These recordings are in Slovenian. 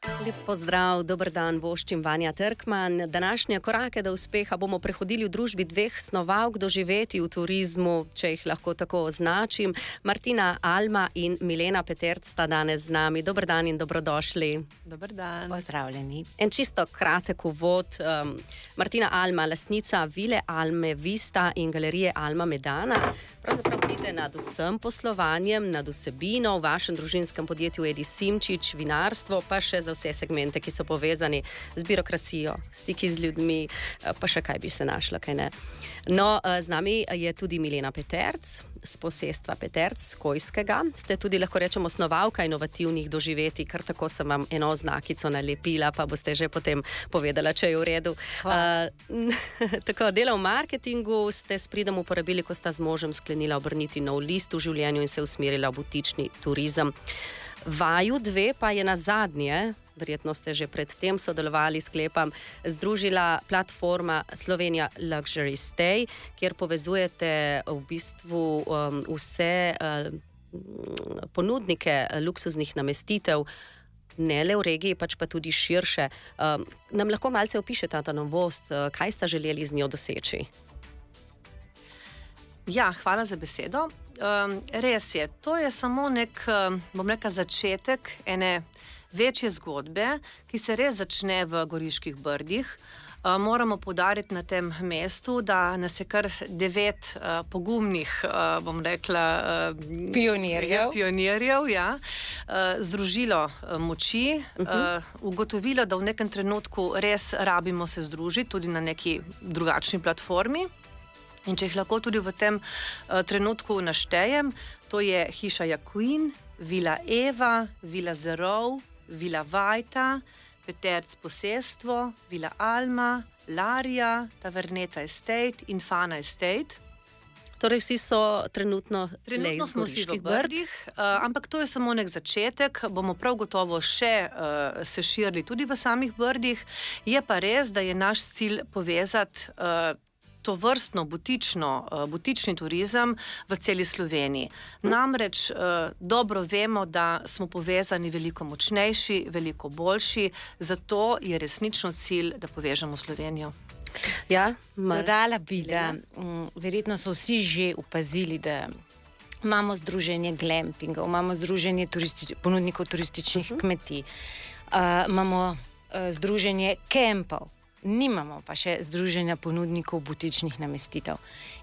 Lep pozdrav, dober dan, voščim Vanja Trkman. Današnje korake do uspeha bomo prehodili v družbi dveh snovalk doživeti v turizmu, če jih lahko tako označim. Martina Alma in Milena Peterc sta danes z nami. Dober dan in dobrodošli. Dober dan. Pozdravljeni. En čisto kratek uvod. Martina Alma, lastnica Vile Alme Vista in galerije Alma Medana. Pravzaprav bdite nad vsem poslovanjem, nad vsebino v vašem družinskem podjetju Edi Simčič, vinarstvo, pa še za vse segmente, ki so povezani z birokracijo, stiki z ljudmi, pa še kaj bi se našlo, kaj ne. No, z nami je tudi Milena Peterc, z posestva Peterc, z Kojskega. Ste tudi, lahko rečemo, snovalka inovativnih doživeti, kar tako sem vam eno znakico nalepila, pa boste že potem povedala, če je v redu. Tako, dela v marketingu ste s pridom uporabili, ko sta z možem sklenila obrniti nov list v življenju in se usmerila v butični turizem. Vaju dve pa je nazadnje, verjetno ste že pred tem sodelovali, sklepam, združila platforma Slovenija Luxury Stay, kjer povezujete v bistvu vse ponudnike luksuznih namestitev, ne le v regiji, pač pa tudi širše. Nam lahko malce opišete ta novost, kaj sta želeli z njo doseči? Ja, hvala za besedo. Res je, to je samo nek, bom rekla, začetek ene večje zgodbe, ki se res začne v Goriških brdih. Moramo poudariti na tem mestu, da nas je kar 9 pogumnih, bom rekla, pionirjev, ja, združilo moči, ugotovilo, da v nekem trenutku res rabimo se združiti tudi na neki drugačni platformi. In če jih lahko tudi v tem trenutku naštejem, to je hiša Jaquin, Vila Eva, Vila Zerov, Vila Vajta, Peterc posestvo, Vila Alma, Larija, Taverneta Estate in Fana Estate. Torej vsi so trenutno smo vsi v Brdih, ampak to je samo nek začetek, bomo prav gotovo še se širili tudi v samih Brdih. Je pa res, da je naš cilj povezati to vrstno butični turizem v celi Sloveniji. Namreč dobro vemo, da smo povezani veliko močnejši, veliko boljši, zato je resnično cilj, da povežemo Slovenijo. Ja, dodala bi, da verjetno so vsi že opazili, da imamo združenje glampingov, imamo združenje ponudnikov turističnih kmetij, imamo združenje kempov, nimamo pa še združenja ponudnikov butičnih namestitev.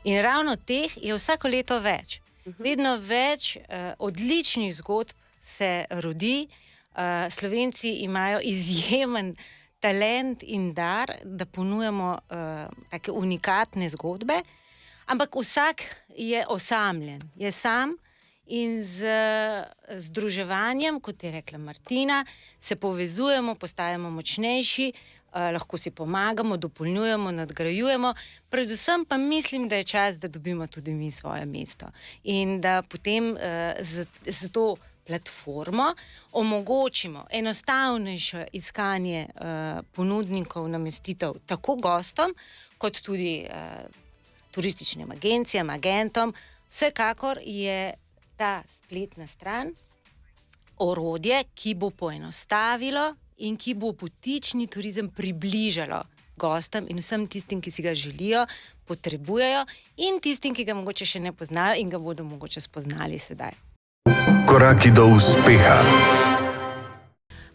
In ravno teh je vsako leto več. Vedno več odličnih zgodb se rodi. Slovenci imajo izjemen talent in dar, da ponujamo take unikatne zgodbe, ampak vsak je osamljen, je sam in z združevanjem, kot je rekla Martina, se povezujemo, postajamo močnejši, lahko si pomagamo, dopolnjujemo, nadgrajujemo, predvsem pa mislim, da je čas, da dobimo tudi mi svoje mesto. In da potem za to platformo omogočimo enostavnejše iskanje ponudnikov namestitev tako gostom, kot tudi turističnim agencijam, agentom. Vsekakor je ta spletna stran orodje, ki bo poenostavilo in ki bo butični turizem približalo gostom in vsem tistim, ki si ga želijo, potrebujejo in tistim, ki ga mogoče še ne poznajo in ga bodo mogoče spoznali sedaj. Koraki do uspeha.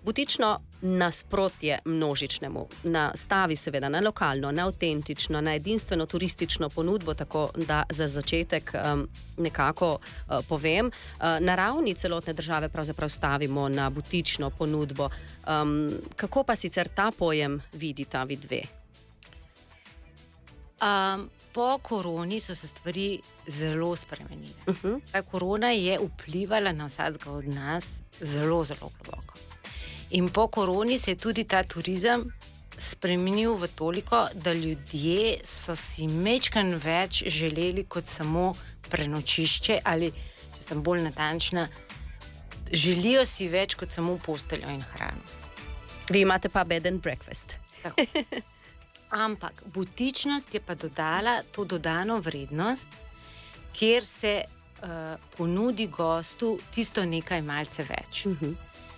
Butično nasprotje množičnemu, nastavi seveda na lokalno, na avtentično, na edinstveno turistično ponudbo, tako da za začetek nekako povem. Na ravni celotne države pravzaprav stavimo na butično ponudbo. Kako pa sicer ta pojem vidita vi dve? Po koroni so se stvari zelo spremenile. Ta korona je vplivala na vsakega od nas zelo, zelo globoko. In po koroni se je tudi ta turizem spremenil v toliko, da ljudje so si majčkeno več želeli kot samo prenočišče ali, če sem bolj natančna, želijo si več kot samo posteljo in hrano. Vi imate pa bed and breakfast. Tako. Ampak butičnost je pa dodala to dodano vrednost, kjer se ponudi gostu tisto nekaj malce več.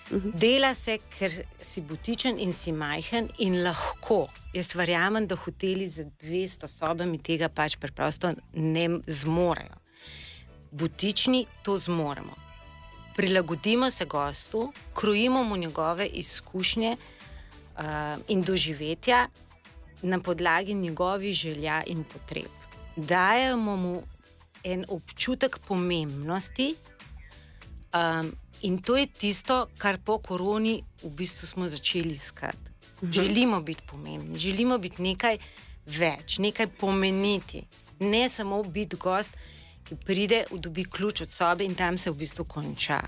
Dela se, ker si butičen in si majhen in lahko. Jaz verjamem, da hoteli z 200 sobami tega pač preprosto ne zmorejo. Butični to zmoremo. Prilagodimo se gostu, krojimo mu njegove izkušnje in doživetja na podlagi njegovih želja in potreb. Dajemo mu en občutek pomembnosti in to je tisto, kar po koroni v bistvu smo začeli iskati. Želimo biti pomembni, želimo biti nekaj več, nekaj pomeniti. Ne samo biti gost, ki pride, dobi ključ od sobe in tam se v bistvu konča.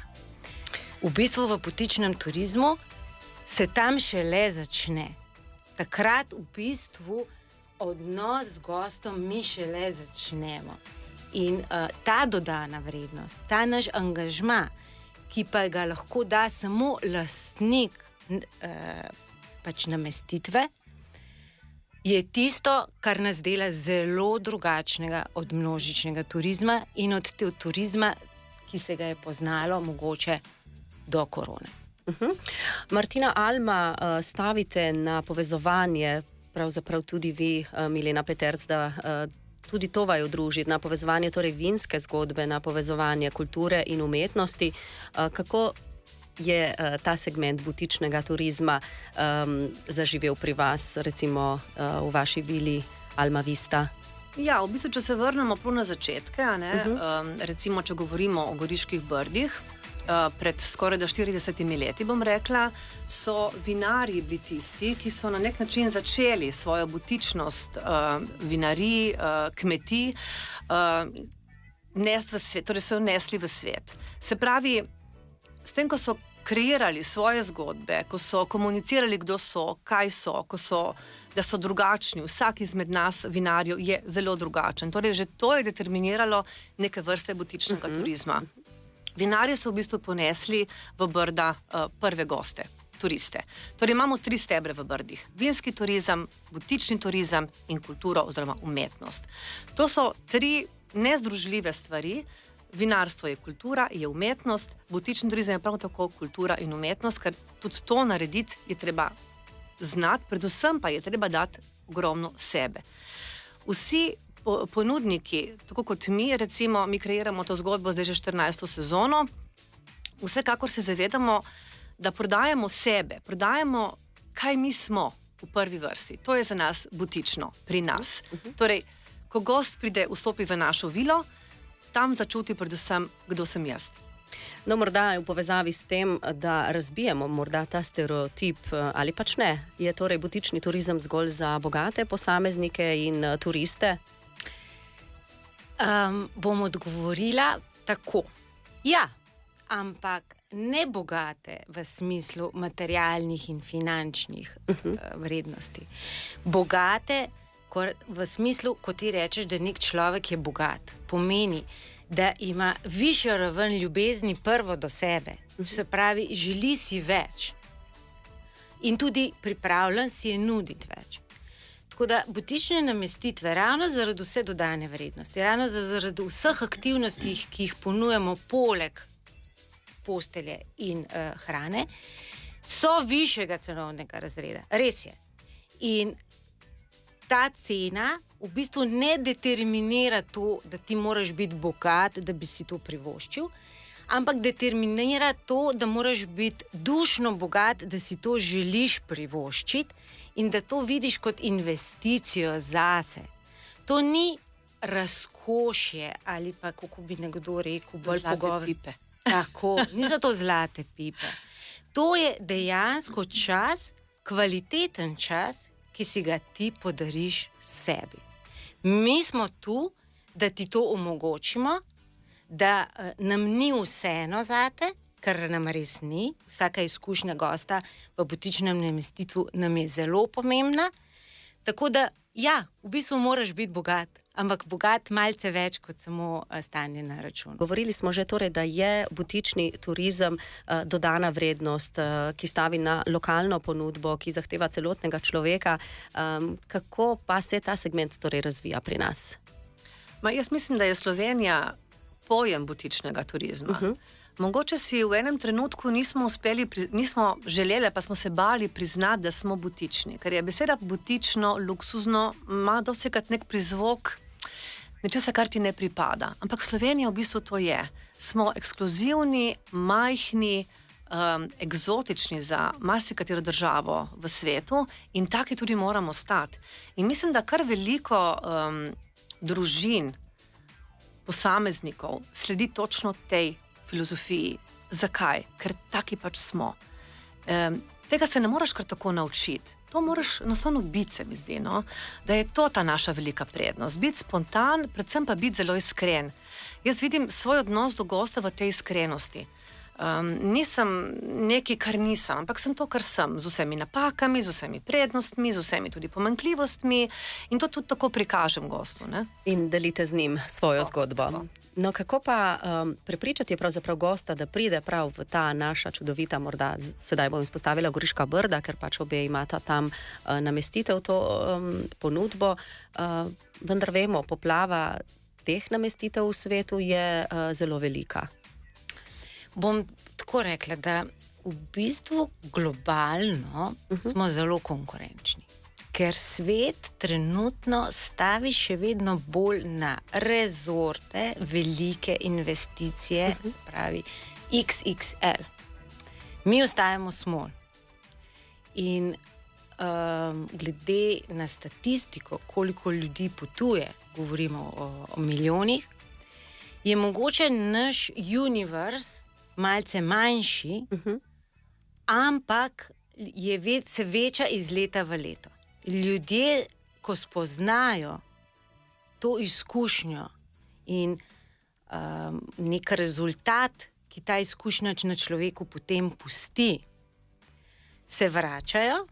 V bistvu v butičnem turizmu se tam šele začne. Takrat v bistvu odnos z gostom mi šele začnemo. In ta dodana vrednost, ta naš angažma, ki pa ga lahko da samo lastnik pač namestitve, je tisto, kar nas dela zelo drugačnega od množičnega turizma in od turizma, ki se ga je poznalo mogoče do korone. Martina, Alma, stavite na povezovanje, pravzaprav tudi vi, Milena Peterc, da tudi to vaju druži, na povezovanje torej vinske zgodbe, na povezovanje kulture in umetnosti. Kako je ta segment butičnega turizma zaživel pri vas, recimo v vaši vili Alma Vista? Ja, v bistvu, če se vrnemo prav na začetke, recimo, če govorimo o Goriških brdih, pred skoraj 40 leti, bom rekla, so vinarji bili tisti, ki so na nek način začeli svojo butičnost vinarij, kmetij nesti v svet, torej so jo nesli v svet. Se pravi, s tem, ko so kreirali svoje zgodbe, ko so komunicirali, kdo so, kaj so, da so drugačni, vsak izmed nas vinarjev je zelo drugačen. Torej, že to je determiniralo neke vrste butičnega turizma. Vinarji so v bistvu ponesli v Brda prve goste, turiste. Torej imamo 3 stebre v Brdih. Vinski turizem, butični turizem in kulturo oziroma umetnost. To so 3 nezdružljive stvari. Vinarstvo je kultura, je umetnost, butični turizem je prav tako kultura in umetnost, ker tudi to narediti je treba znati, predvsem pa je treba dati ogromno sebe. Vsi ponudniki, tako kot mi, recimo, mi kreiramo to zgodbo zdaj že 14. sezono, vsekakor se zavedamo, da prodajamo sebe, prodajamo, kaj mi smo v prvi vrsti. To je za nas butično, pri nas. Torej, ko gost pride, vstopi v našo vilo, tam začuti predvsem, kdo sem jaz. No, morda v povezavi s tem, da razbijemo morda ta stereotip, ali pač ne, je torej butični turizem zgolj za bogate posameznike in turiste? Bom odgovorila tako. Ja, ampak ne bogate v smislu materialnih in finančnih vrednosti. Bogate v smislu, ko ti rečeš, da nek človek je bogat, pomeni, da ima višjo raven ljubezni prvo do sebe. Se pravi, želi si več. In tudi pripravljen si je nuditi več. Tako da butične namestitve, ravno zaradi vse dodane vrednosti, ravno zaradi vseh aktivnosti, ki jih ponujemo poleg postelje in hrane, so višjega cenovnega razreda. Res je. In ta cena v bistvu ne determinira to, da ti moraš biti bogat, da bi si to privoščil, ampak determinira to, da moraš biti dušno bogat, da si to želiš privoščiti in da to vidiš kot investicijo zase. To ni razkošje ali pa, kako bi nekdo rekel, bolj pogovor. Zlate pipe. Tako, niso to zlate pipe. To je dejansko čas, kvaliteten čas, ki si ga ti podariš sebi. Mi smo tu, da ti to omogočimo, da nam ni vseeno zate, kar nam res ni. Vsaka izkušnja gosta v butičnem namestitvu nam je zelo pomembna. Tako da, ja, v bistvu moraš biti bogat, ampak bogat malce več kot samo stanje na računu. Govorili smo že torej, da je butični turizem dodana vrednost, ki stavi na lokalno ponudbo, ki zahteva celotnega človeka. Kako pa se ta segment torej razvija pri nas? Jaz mislim, da je Slovenija pojem butičnega turizma. Mogoče si v enem trenutku nismo želeli, pa smo se bali priznati, da smo butični. Ker je beseda butično, luksuzno, ima dostikrat nek prizvok nečesa, kar ti ne pripada. Ampak Slovenija v bistvu to je. Smo ekskluzivni, majhni, eksotični za marsikatero državo v svetu in taki tudi moramo stati. In mislim, da kar veliko družin, posameznikov sledi točno tej filozofiji. Zakaj? Ker taki pač smo. Tega se ne moreš kar tako naučiti. To moraš enostavno biti, se mi zdi, no? Da je to ta naša velika prednost. Biti spontan, predvsem pa biti zelo iskren. Jaz vidim svoj odnos do gosta v tej iskrenosti. Nisem nekaj, kar nisem, ampak sem to, kar sem, z vsemi napakami, z vsemi prednostmi, z vsemi tudi pomanjkljivostmi in to tudi tako prikažem gostu. Ne? In delite z njim svojo zgodbo. No, kako pa prepričati pravzaprav gosta, da pride prav v ta naša čudovita, morda sedaj bom izpostavila Goriška Brda, ker pač obe imata tam namestitev, to ponudbo, vendar vemo, poplava teh namestitev v svetu je zelo velika. Bom tako rekla, da v bistvu globalno smo zelo konkurenčni. Ker svet trenutno stavi še vedno bolj na rezorte, velike investicije, pravi XXL. Mi ostajamo small. In glede na statistiko, koliko ljudi potuje, govorimo o milijonih, je mogoče naš univerz malce manjši, ampak se veča iz leta v leto. Ljudje, ko spoznajo to izkušnjo in nek rezultat, ki ta izkušnja na človeku potem pusti, se vračajo.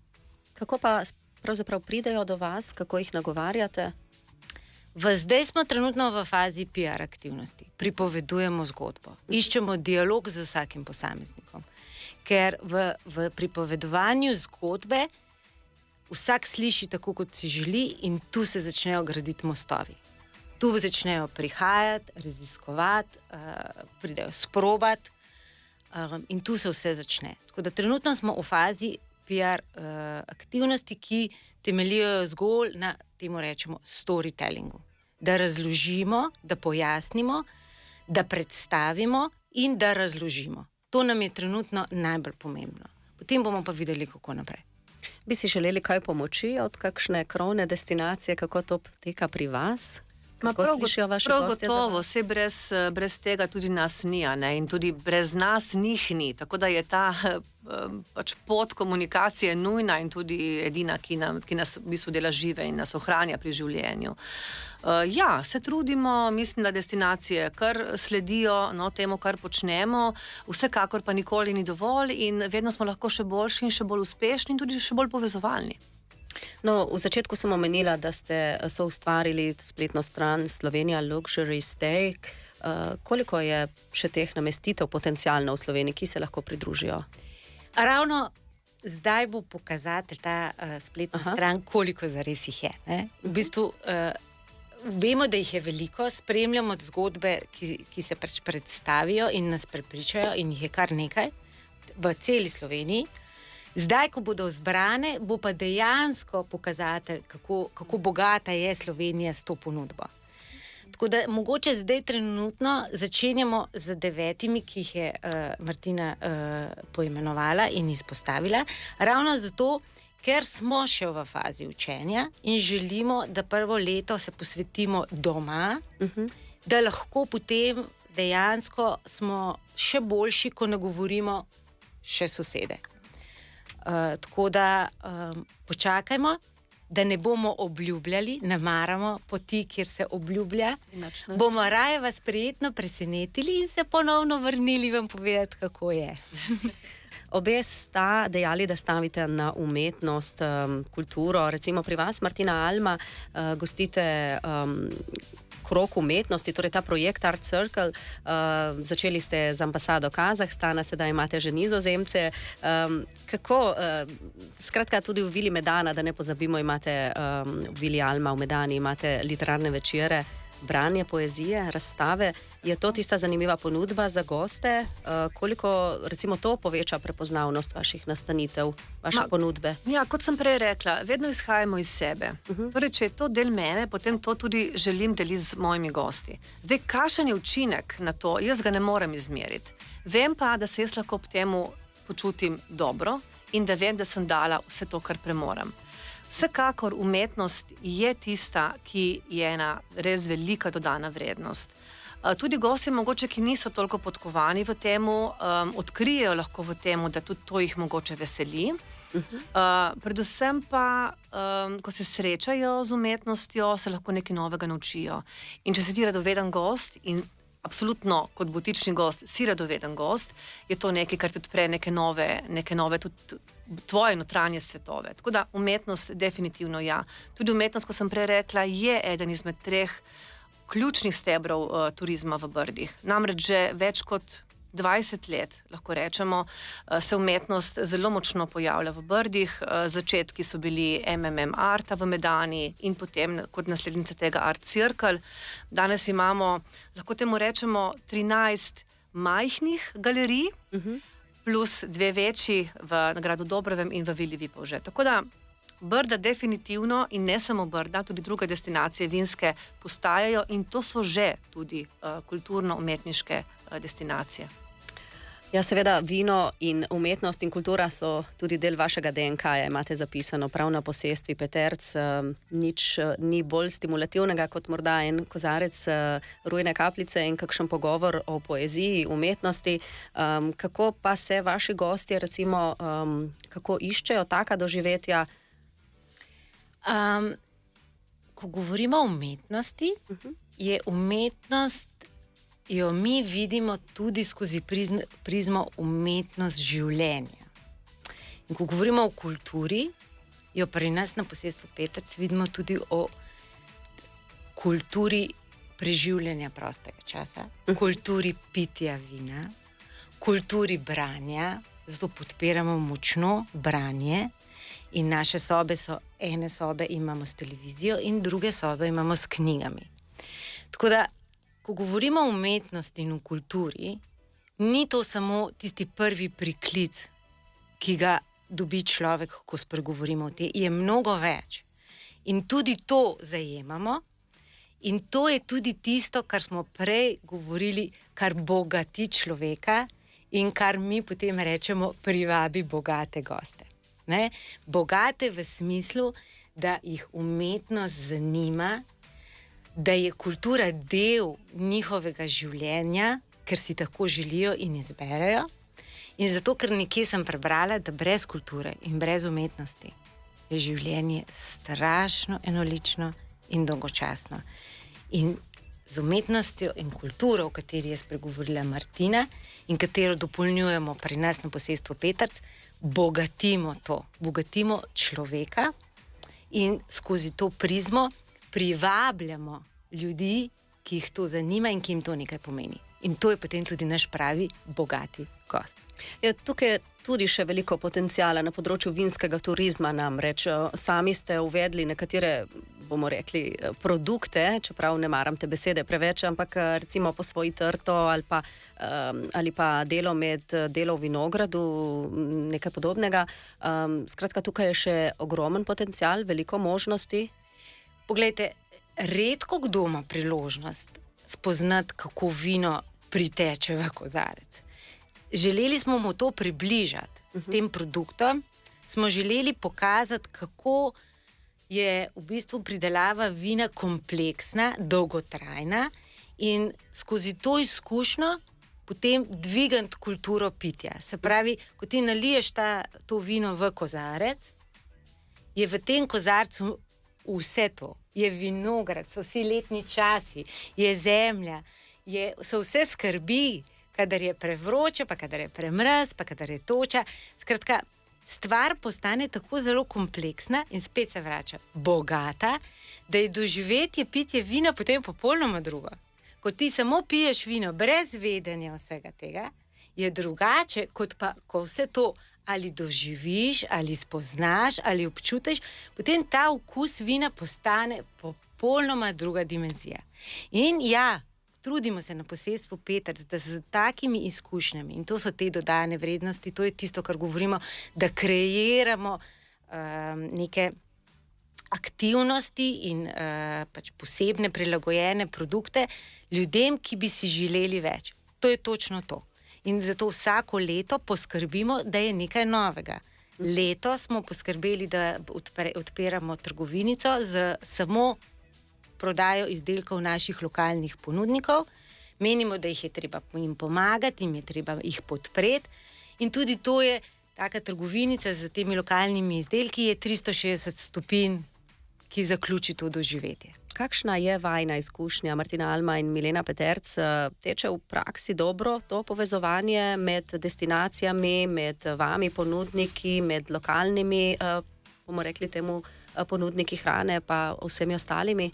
Kako pa pravzaprav pridejo do vas, kako jih nagovarjate? Zdaj smo trenutno v fazi PR aktivnosti. Pripovedujemo zgodbo. Iščemo dialog z vsakim posameznikom. Ker v pripovedovanju zgodbe vsak sliši tako, kot si želi in tu se začnejo graditi mostovi. Tu začnejo prihajati, raziskovati, pridejo sprobati in tu se vse začne. Tako da trenutno smo v fazi PR aktivnosti, ki temeljijo zgolj na, temu rečemo, storytellingu. Da razložimo, da pojasnimo, da predstavimo in da razložimo. To nam je trenutno najbolj pomembno. Potem bomo pa videli, kako naprej. Bi si želeli kaj pomoči od kakšne krovne destinacije, kako to poteka pri vas? Kako slišijo vaše gostje? Prav gotovo, vse brez tega tudi nas ni, ne? In tudi brez nas njih ni. Tako da je ta pač pot komunikacije nujna in tudi edina, ki nas v bistvu dela žive in nas ohranja pri življenju. Ja, se trudimo, mislim, da destinacije kar sledijo temu, kar počnemo, vsekakor pa nikoli ni dovolj in vedno smo lahko še boljši in še bolj uspešni in tudi še bolj povezovalni. No, v začetku sem omenila, da ste soustvarili spletno stran Slovenija Luxury Stay. Koliko je še teh namestitev potencialno v Sloveniji, ki se lahko pridružijo? Ravno zdaj bo pokazatelj ta spletna stran, koliko zares jih je. Ne? V bistvu vemo, da jih je veliko, spremljamo zgodbe, ki se predstavijo in nas prepričajo in jih je kar nekaj v celi Sloveniji. Zdaj, ko bodo zbrane, bo pa dejansko pokazatelj, kako bogata je Slovenija s to ponudbo. Tako da mogoče zdaj trenutno začenjamo z 9, ki jih je Martina poimenovala in izpostavila, ravno zato, ker smo še v fazi učenja in želimo, da prvo leto se posvetimo doma, da lahko potem dejansko smo še boljši, ko nagovorimo še sosede. Tako da počakajmo, da ne bomo obljubljali, ne maramo poti, kjer se obljublja. Bomo raje vas prijetno presenetili in se ponovno vrnili vam povedati, kako je. Obe sta dejali, da stavite na umetnost, kulturo. Recimo pri vas, Martina Alma, gostite krog umetnosti, torej ta projekt Art Circle. Začeli ste z ambasado Kazahstana, sedaj imate že Nizozemce. Skratka, tudi v Vili Medana, da ne pozabimo, imate v Vili Alma v Medani, imate literarne večere. branje poezije, razstave. Je to tista zanimiva ponudba za goste? Koliko recimo to poveča prepoznavnost vaših nastanitev, vaše ponudbe? Ja, kot sem prej rekla, vedno izhajamo iz sebe. Torej, če je to del mene, potem to tudi želim deliti z mojimi gosti. Zdaj, kakšen je učinek na to, jaz ga ne morem izmeriti. Vem pa, da se jaz lahko ob temu počutim dobro in da vem, da sem dala vse to, kar premorem. Vsekakor umetnost je tista, ki je ena res velika dodana vrednost. Tudi gosti, mogoče, ki niso toliko podkovani v temu, odkrijejo lahko v temu, da tudi to jih mogoče veseli. Predvsem pa, ko se srečajo z umetnostjo, se lahko nekaj novega naučijo. In če si ti radoveden gost in absolutno kot butični gost si radoveden gost, je to nekaj, kar ti odpre neke nove tudi tvoje notranje svetove. Tako da umetnost definitivno ja. Tudi umetnost, ko sem prej rekla, je eden izmed 3 ključnih stebrov turizma v Brdih. Namreč že več kot 20 let, lahko rečemo, se umetnost zelo močno pojavlja v Brdih. Začetki so bili MMM Arta v Medani in potem kot naslednica tega Art Circle. Danes imamo, lahko temu rečemo, 13 majhnih galerij, plus 2 večji v Gradu Dobrevem in v Vili Vipavže. Tako da Brda definitivno in ne samo Brda, tudi druge destinacije vinske postajajo in to so že tudi kulturno-umetniške destinacije. Ja, seveda, vino in umetnost in kultura so tudi del vašega DNK-ja, imate zapisano prav na posestvi Peterc. Nič ni bolj stimulativnega kot morda en kozarec rujne kapljice in kakšen pogovor o poeziji, umetnosti. Kako pa se vaši gostje, recimo, kako iščejo taka doživetja? Ko govorimo o umetnosti, je umetnost, jo mi vidimo tudi skozi prizmo umetnost življenja. In ko govorimo o kulturi, jo pri nas na posestvu Petrc vidimo tudi o kulturi preživljanja prostega časa, kulturi pitja vina, kulturi branja, zato podpiramo močno branje. In naše sobe so, ene sobe imamo s televizijo in druge sobe imamo s knjigami. Tako da, ko govorimo o umetnosti in o kulturi, ni to samo tisti prvi priklic, ki ga dobi človek, ko spregovorimo o tem, je mnogo več. In tudi to zajemamo in to je tudi tisto, kar smo prej govorili, kar bogati človeka in kar mi potem rečemo, privabi bogate goste. Ne? Bogate v smislu, da jih umetnost zanima, da je kultura del njihovega življenja, ker si tako želijo in izberejo. In zato, ker nekje sem prebrala, da brez kulture in brez umetnosti je življenje strašno enolično in dolgočasno. In z umetnostjo in kulturo, o kateri je spregovorila Martina in katero dopolnjujemo pri nas na posestvu Petrc, bogatimo človeka in skozi to prizmo privabljamo ljudi, ki jih to zanima in ki jim to nekaj pomeni. In to je potem tudi naš pravi bogati gost. Ja, tukaj je tudi še veliko potencijala na področju vinskega turizma, namreč sami ste uvedli nekatere, bomo rekli, produkte, čeprav ne maram te besede preveč, ampak recimo posvoji trto ali pa delo med delo v vinogradu, nekaj podobnega. Skratka, tukaj je še ogromen potencijal, veliko možnosti. Poglejte, redko kdo ima priložnost spoznati, kako vino priteče v kozarec. Želeli smo mu to približati s tem produktom, smo želeli pokazati, kako je v bistvu pridelava vina kompleksna, dolgotrajna in skozi to izkušnjo potem dvigati kulturo pitja. Se pravi, ko ti naliješ to vino v kozarec, je v tem kozarcu vse to. Je vinograd, so vsi letni časi, je zemlja, so vse skrbi, kadar je prevroče, pa kadar je premraz, pa kadar je toča. Skratka, stvar postane tako zelo kompleksna in spet se vrača bogata, da je doživetje pitje vina potem popolnoma drugo. Ko ti samo piješ vino brez vedenja vsega tega, je drugače, kot pa, ko vse to ali doživiš, ali spoznaš, ali občutiš, potem ta okus vina postane popolnoma druga dimenzija. In ja, trudimo se na posestvu Petrc, da z takimi izkušnjami, in to so te dodane vrednosti, to je tisto, kar govorimo, da kreiramo neke aktivnosti in pač posebne prilagojene produkte ljudem, ki bi si želeli več. To je točno to. In zato vsako leto poskrbimo, da je nekaj novega. Letos smo poskrbeli, da odpiramo trgovinico z samo prodajo izdelkov naših lokalnih ponudnikov. Menimo, da jih je treba jim pomagati, jim je treba jih podpreti. In tudi to je taka trgovinica z temi lokalnimi izdelki, je 360 stopinj, ki zaključi to doživetje. Kakšna je vajna izkušnja, Martina Alma in Milena Peterc? Teče v praksi dobro to povezovanje med destinacijami, med vami ponudniki, med lokalnimi, bomo rekli temu, ponudniki hrane pa vsemi ostalimi?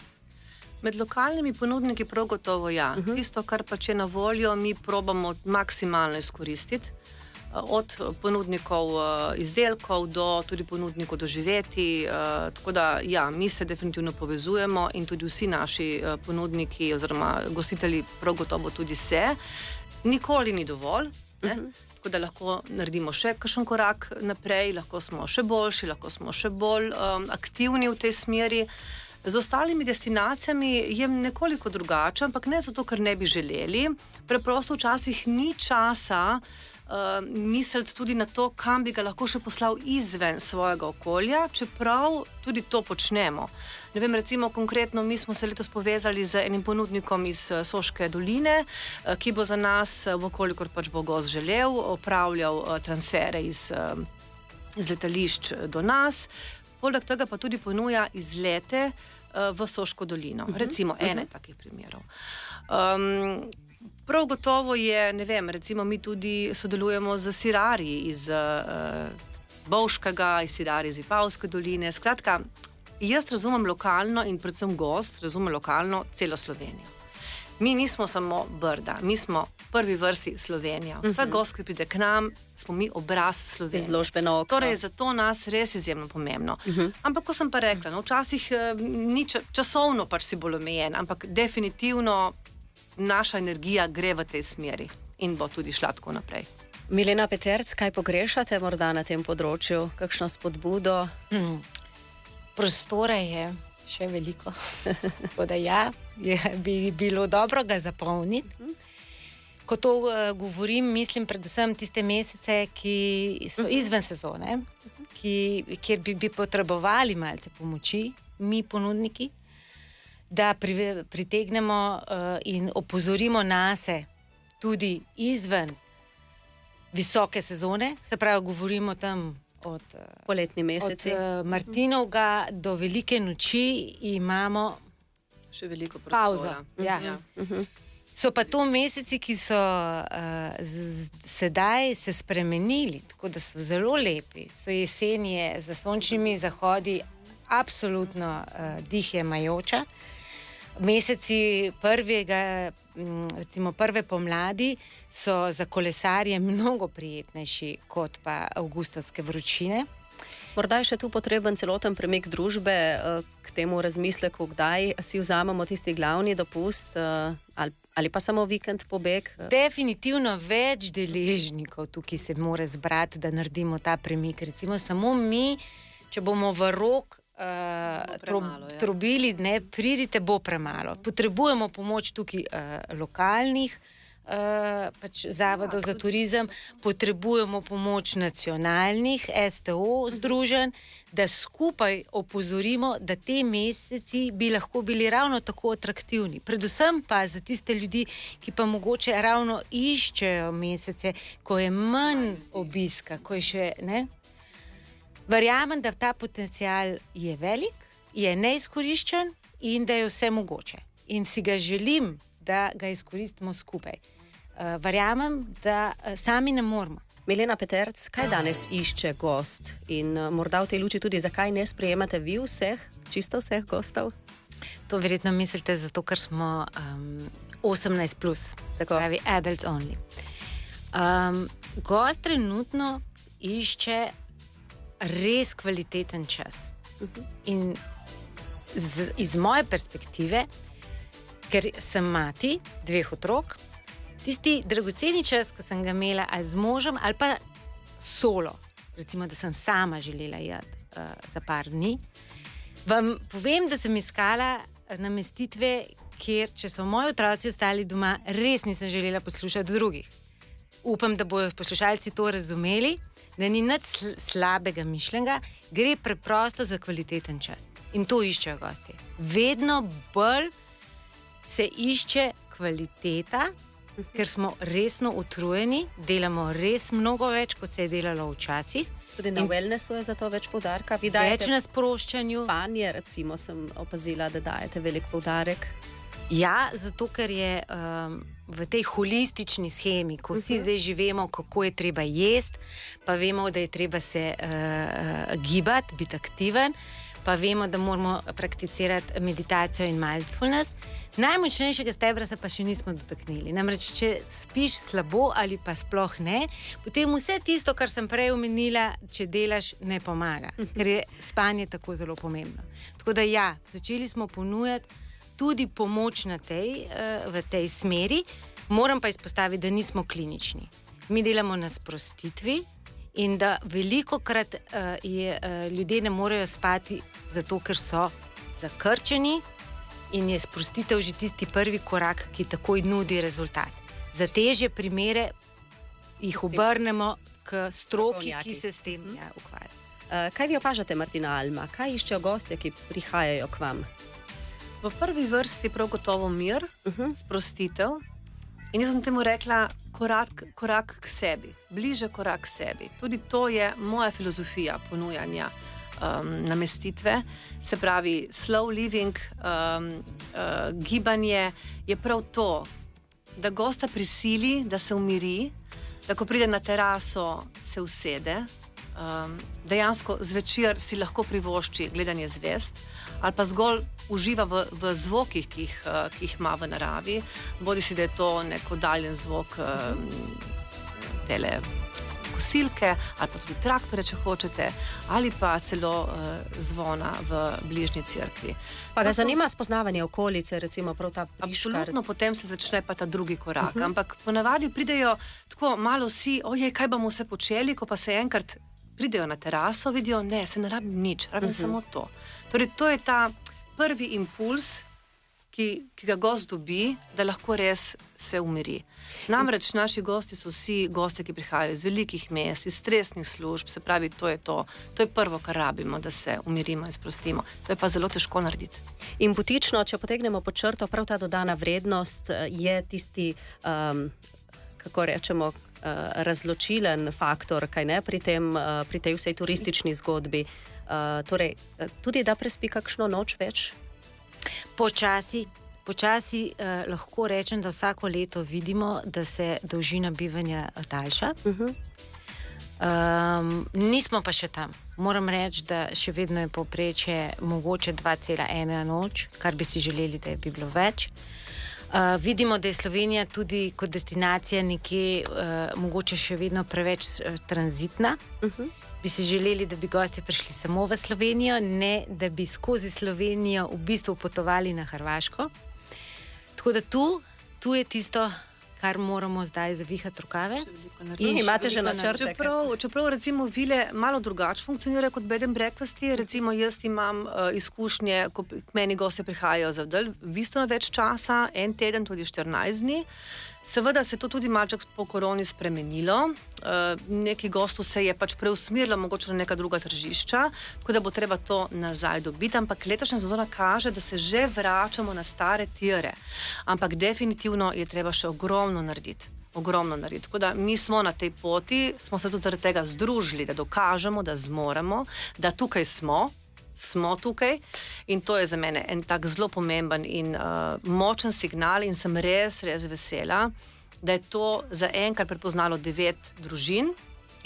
Med lokalnimi ponudniki prav gotovo ja. Tisto, kar pač je na voljo, mi probamo maksimalno izkoristiti. Od ponudnikov izdelkov do tudi ponudnikov doživeti. Tako da ja, mi se definitivno povezujemo in tudi vsi naši ponudniki oziroma gostitelji prav gotovo tudi se. Nikoli ni dovolj, ne? Tako da lahko naredimo še kakšen korak naprej, lahko smo še boljši, lahko smo še bolj aktivni v tej smeri. Z ostalimi destinacijami je nekoliko drugače, ampak ne zato, ker ne bi želeli. Preprosto včasih ni časa misliti tudi na to, kam bi ga lahko še poslal izven svojega okolja, čeprav tudi to počnemo. Ne vem, recimo konkretno, mi smo se letos povezali z enim ponudnikom iz Soške doline, ki bo za nas, vkolikor pač bo gost želel, opravljal transfere iz letališč do nas. Poleg tega pa tudi ponuja izlete v Soško dolino. Recimo ene takih primerov. Prav gotovo je, ne vem, recimo mi tudi sodelujemo z sirarji iz Bovškega, iz sirarji iz Vipavske doline. Skratka, jaz razumem lokalno in predvsem gost razume lokalno celo Slovenijo. Mi nismo samo Brda, mi smo prvi vrsti Slovenija. Vsak gost, ki pride k nam, smo mi obraz Slovenije. Izložbeno oko. Torej je zato nas res izjemno pomembno. Ampak, ko sem pa rekla, no, včasih ni časovno pač si bolj omejen, ampak definitivno naša energija gre v tej smeri in bo tudi šla tako naprej. Milena Peterc, kaj pogrešate morda na tem področju? Kakšno spodbudo? Prostora je še veliko. Tako da ja, bi bilo dobro ga zapolniti. Ko to govorim, mislim predvsem tiste mesece, ki so izven sezone, kjer bi potrebovali malce pomoči, mi ponudniki, da pritegnemo in opozorimo nase tudi izven visoke sezone, se pravi, govorimo tam od poletni meseci. Od Martinovega do Velike noči imamo še veliko prostora. Pauzo. Ja. So pa to meseci, ki so sedaj se spremenili, tako da so zelo lepi. So jesenje za sončnimi zahodi absolutno dih jemajoča. Meseci prve pomladi so za kolesarje mnogo prijetnejši kot pa avgustovske vročine. Morda je še tu potreben celoten premik družbe k temu razmisleku, kdaj si vzamemo tisti glavni dopust ali pa samo vikend pobeg. Definitivno več deležnikov tukaj se mora zbrati, da naredimo ta premik. Recimo samo mi, če bomo v rok trobili, ne, pridite, bo premalo. Potrebujemo pomoč tukaj lokalnih pač zavodov za turizem, potrebujemo pomoč nacionalnih STO združenj, da skupaj opozorimo, da te meseci bi lahko bili ravno tako atraktivni. Predvsem pa za tiste ljudi, ki pa mogoče ravno iščejo mesece, ko je manj obiska, ko je še, ne? Verjamem, da ta potencial je velik, je neizkoriščen in da je vse mogoče. In si ga želim, da ga izkoristimo skupaj. Verjamem, da sami ne moramo. Milena Peterc, kaj danes išče gost? In morda v tej luči tudi, zakaj ne sprejemate vi vseh, čisto vseh gostov? To verjetno mislite zato, ker smo 18+, tako pravi adults only. Gost trenutno išče res kvaliteten čas. In iz moje perspektive, ker sem mati 2 otrok, tisti dragoceni čas, ki sem ga imela ali z možem ali pa solo, recimo, da sem sama želela iti za par dni, vam povem, da sem iskala namestitve, kjer, če so moji otroci ostali doma, res nisem želela poslušati drugih. Upam, da bodo poslušalci to razumeli, da ni nič slabega mišljenja, gre preprosto za kvaliteten čas. In to iščejo gosti. Vedno bolj se išče kvaliteta, ker smo resno utrujeni, delamo res mnogo več, kot se je delalo včasih. Tudi na wellnessu je zato več poudarka. Več na sproščanju. Spanje, recimo, sem opazila, da dajete velik poudarek. Ja, zato ker je v tej holistični shemi, ko vsi zdaj živimo, kako je treba jesti, pa vemo, da je treba se gibati, biti aktiven, pa vemo, da moramo prakticirati meditacijo in mindfulness. Najmočnejšega stebra se pa še nismo dotaknili. Namreč, če spiš slabo ali pa sploh ne, potem vse tisto, kar sem prej omenila, če delaš, ne pomaga, ker je spanje tako zelo pomembno. Tako da ja, začeli smo ponujati tudi pomoč v tej smeri, moram pa izpostaviti, da nismo klinični. Mi delamo na sprostitvi in da velikokrat ljudje ne morejo spati zato, ker so zakrčeni in je sprostitev že tisti prvi korak, ki takoj nudi rezultat. Za težje primere jih obrnemo k stroki, ki se s tem ukvarja. Kaj vi opažate, Martina Alma? Kaj iščejo gostje, ki prihajajo k vam? V prvi vrsti prav gotovo mir, sprostitev. In jaz sem temu rekla korak k sebi, bliže korak k sebi. Tudi to je moja filozofija ponujanja namestitve. Se pravi, slow living, gibanje je prav to, da gosta prisili, da se umiri, da ko pride na teraso, se usede, dejansko zvečer si lahko privošči gledanje zvezd ali pa zgolj uživa v zvokih, ki jih ima v naravi, bodi si, da je to nek oddaljen zvok tele kosilke ali pa tudi traktore, če hočete, ali pa celo zvona v bližnji cerkvi. Pa ga zanima spoznavanje okolice, recimo prav ta piškar? Absolutno, potem se začne pa ta drugi korak. Ampak ponavadi pridejo tako malo vsi, ojej, kaj bomo vse počeli, ko pa se enkrat pridejo na teraso, vidijo, ne, se ne rabim nič, rabim samo to. Torej, to je ta prvi impuls, ki ga gost dobi, da lahko res se umiri. Namreč naši gosti so vsi gosti, ki prihajajo iz velikih mest, iz stresnih služb, se pravi, to je to. To je prvo, kar rabimo, da se umirimo in sprostimo. To je pa zelo težko narediti. In butično, če potegnemo pod črto, prav ta dodana vrednost je tisti, kako rečemo, razločilen faktor, kaj ne, pri tej vsej turistični zgodbi. Torej, tudi da prespi kakšno noč več? Počasi lahko rečem, da vsako leto vidimo, da se dolžina bivanja daljša. Nismo pa še tam. Moram reči, da še vedno je povprečje mogoče 2,1 noč, kar bi si želeli, da bi bilo več. Vidimo, da je Slovenija tudi kot destinacija nekje mogoče še vedno preveč tranzitna. Bi si želeli, da bi gosti prišli samo v Slovenijo, ne da bi skozi Slovenijo v bistvu potovali na Hrvaško. Tako da tu je tisto, kar moramo zdaj zavihati rokave. In imate že načrte? Čeprav recimo vile malo drugače funkcionirajo kot bed and breakfasti, recimo jaz imam izkušnje, ko k meni gostje prihajajo za bistveno več časa, 1 teden, tudi 14 dni. Seveda se je to tudi malček po koroni spremenilo. Nekaj gostov se je pač preusmerilo mogoče na neka druga tržišča, tako da bo treba to nazaj dobiti, ampak letošnja sezona kaže, da se že vračamo na stare tire. Ampak definitivno je treba še ogromno narediti. Tako da mi smo na tej poti, smo se tudi zaradi tega združili, da dokažemo, da zmoremo, da tukaj smo tukaj in to je za mene en tak zelo pomemben in močen signal in sem res vesela, da je to za enkrat prepoznalo 9 družin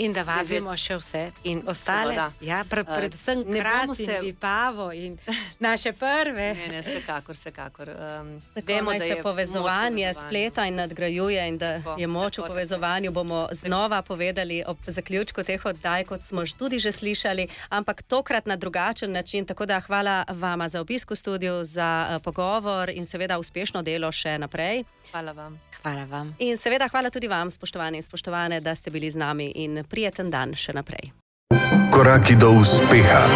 In da vabimo še vse In ostale. seveda. Ja, predvsem Ne bomo Kras in se- Vipavo in naše prve. Ne, vsekakor. Vemo, da se povezovanje spleta in nadgrajuje in da Tako, je moč v tako, povezovanju, bomo znova povedali ob zaključku teh oddaj, kot smo tudi že slišali, ampak tokrat na drugačen način. Tako da hvala vama za obisk v studiu, za pogovor in seveda uspešno delo še naprej. Hvala vam. Hvala vam. In seveda hvala tudi vam, spoštovani in spoštovane, da ste bili z nami in prijeten dan še naprej. Koraki do uspeha.